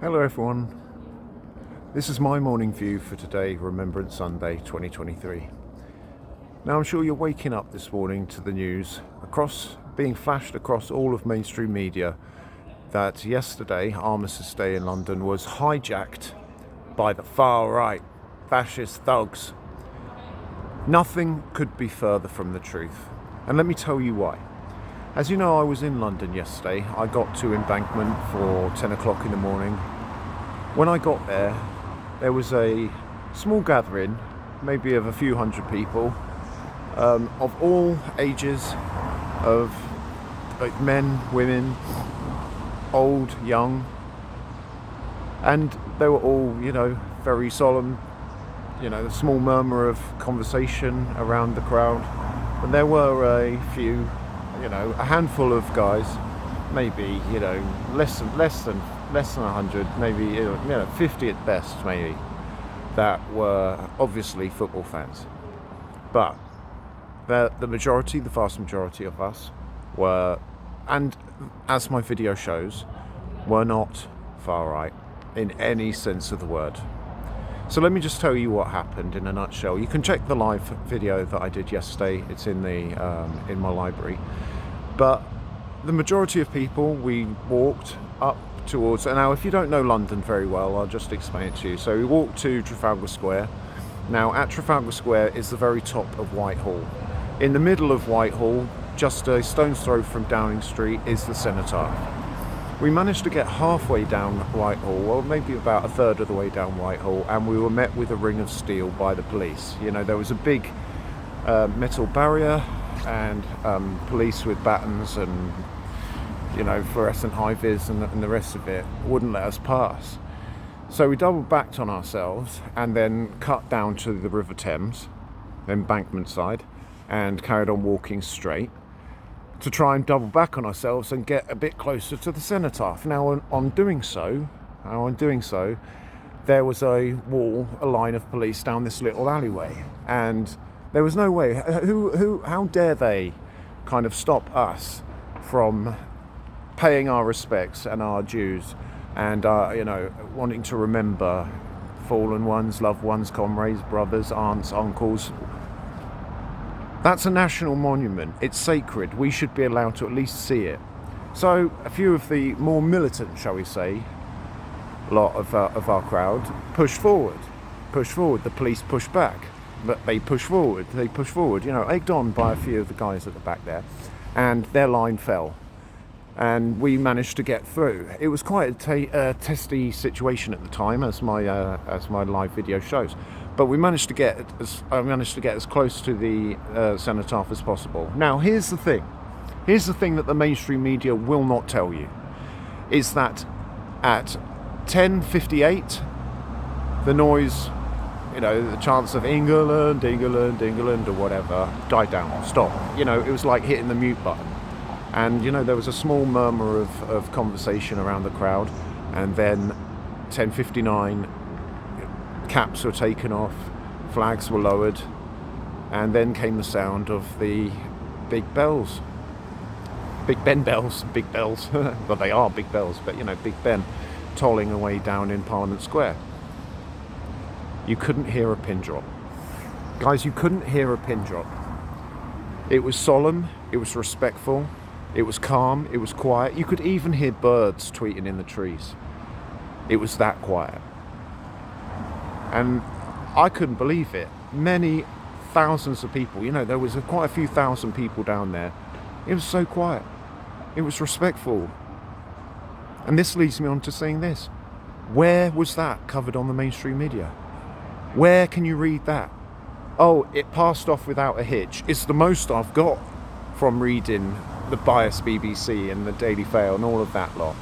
Hello everyone, this is my morning view for today, Remembrance Sunday 2023. Now I'm sure you're waking up this morning to the news being flashed across all of mainstream media that yesterday, Armistice Day in London, was hijacked by the far right fascist thugs. Nothing could be further from the truth, and let me tell you why. As you know, I was in London yesterday. I got to Embankment for 10 o'clock in the morning. When I got there, there was a small gathering, maybe of a few hundred people, of all ages, of like men, women, old, young, and they were all, very solemn, a small murmur of conversation around the crowd. And there were a few, a handful of guys, maybe, less than 100, maybe 50 at best, maybe, that were obviously football fans. But the vast majority of us were, and as my video shows, were not far right in any sense of the word. So let me just tell you what happened in a nutshell. You can check the live video that I did yesterday. It's in my library. But the majority of people, we walked up towards, and now if you don't know London very well, I'll just explain it to you. So we walked to Trafalgar Square. Now at Trafalgar Square is the very top of Whitehall. In the middle of Whitehall, just a stone's throw from Downing Street, is the Cenotaph. We managed to get halfway down Whitehall, or maybe about a third of the way down Whitehall, and we were met with a ring of steel by the police. There was a big metal barrier and police with batons and fluorescent high-vis and the rest of it wouldn't let us pass. So we double backed on ourselves and then cut down to the River Thames, Embankment side, and carried on walking straight to try and double back on ourselves and get a bit closer to the Cenotaph. Now on doing so, there was a line of police down this little alleyway, and there was no way. How dare they kind of stop us from paying our respects and our dues and wanting to remember fallen ones, loved ones, comrades, brothers, aunts, uncles. That's a national monument. It's sacred. We should be allowed to at least see it. So a few of the more militant, shall we say, lot of our crowd pushed forward. The police pushed back, but they pushed forward, egged on by a few of the guys at the back there, and their line fell. And we managed to get through. It was quite a testy situation at the time, as my live video shows. But we managed to get as close to the Cenotaph as possible. Now, here's the thing that the mainstream media will not tell you, is that at 10:58, the noise, the chants of England, or whatever, died down, stopped. It was like hitting the mute button. And, there was a small murmur of conversation around the crowd. And then 10:59, caps were taken off, flags were lowered, and then came the sound of the big bells. Big Ben bells. Well, they are big bells, but, Big Ben tolling away down in Parliament Square. You couldn't hear a pin drop. Guys, you couldn't hear a pin drop. It was solemn, it was respectful, it was calm, it was quiet. You could even hear birds tweeting in the trees. It was that quiet. And I couldn't believe it. Many thousands of people, there was quite a few thousand people down there. It was so quiet. It was respectful. And this leads me on to saying this. Where was that covered on the mainstream media? Where can you read that? Oh, it passed off without a hitch. It's the most I've got from reading the biased BBC and the Daily Mail and all of that lot.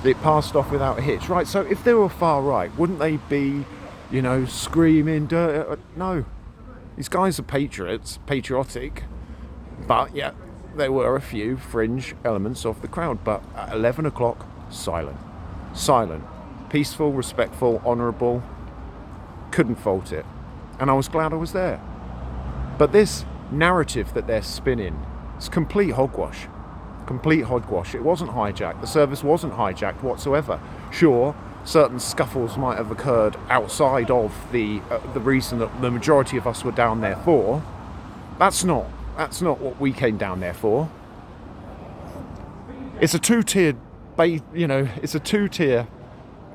It passed off without a hitch. Right, so if they were far right, wouldn't they be, screaming dirt? No. These guys are patriotic. But, yeah, there were a few fringe elements of the crowd. But at 11 o'clock, silent. Peaceful, respectful, honourable. Couldn't fault it. And I was glad I was there. But this narrative that they're spinning, it's complete hogwash. It wasn't hijacked. The service wasn't hijacked whatsoever. Sure, certain scuffles might have occurred outside of the reason that the majority of us were down there for. That's not what we came down there for. It's a two-tiered, it's a two-tier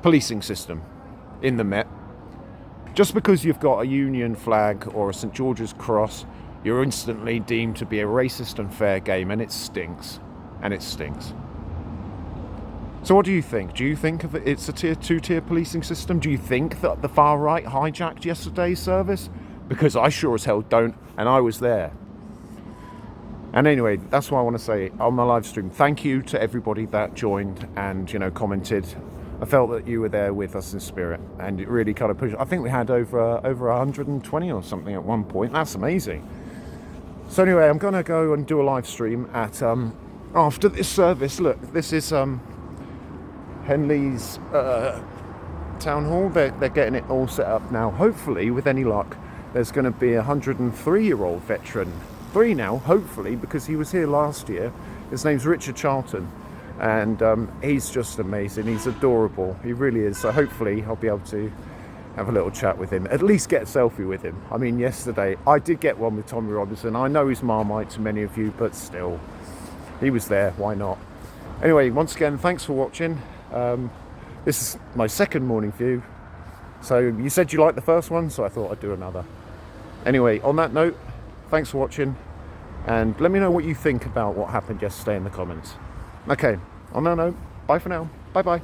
policing system in the Met. Just because you've got a Union flag or a St George's cross, you're instantly deemed to be a racist and fair game, and it stinks. And it stinks. So what do you think? Do you think it's a two-tier policing system? Do you think that the far right hijacked yesterday's service? Because I sure as hell don't, and I was there. And anyway, that's what I want to say on my live stream. Thank you to everybody that joined and, commented. I felt that you were there with us in spirit, and it really kind of pushed. I think we had over 120 or something at one point. That's amazing. So anyway, I'm going to go and do a live stream at after this service. Look, this is Henley's town hall. They're getting it all set up now. Hopefully, with any luck, there's going to be a 103-year-old veteran. 3 now, hopefully, because he was here last year. His name's Richard Charlton, and he's just amazing. He's adorable. He really is. So hopefully I'll be able to have a little chat with him, at least get a selfie with him. I mean, yesterday I did get one with Tommy Robinson. I know he's Marmite to many of you, but still, he was there. Why not? Anyway, once again, thanks for watching. This is my second morning view. So you said you liked the first one, so I thought I'd do another. Anyway, on that note, thanks for watching, and let me know what you think about what happened yesterday in the comments. Okay, on that note, bye for now. Bye bye.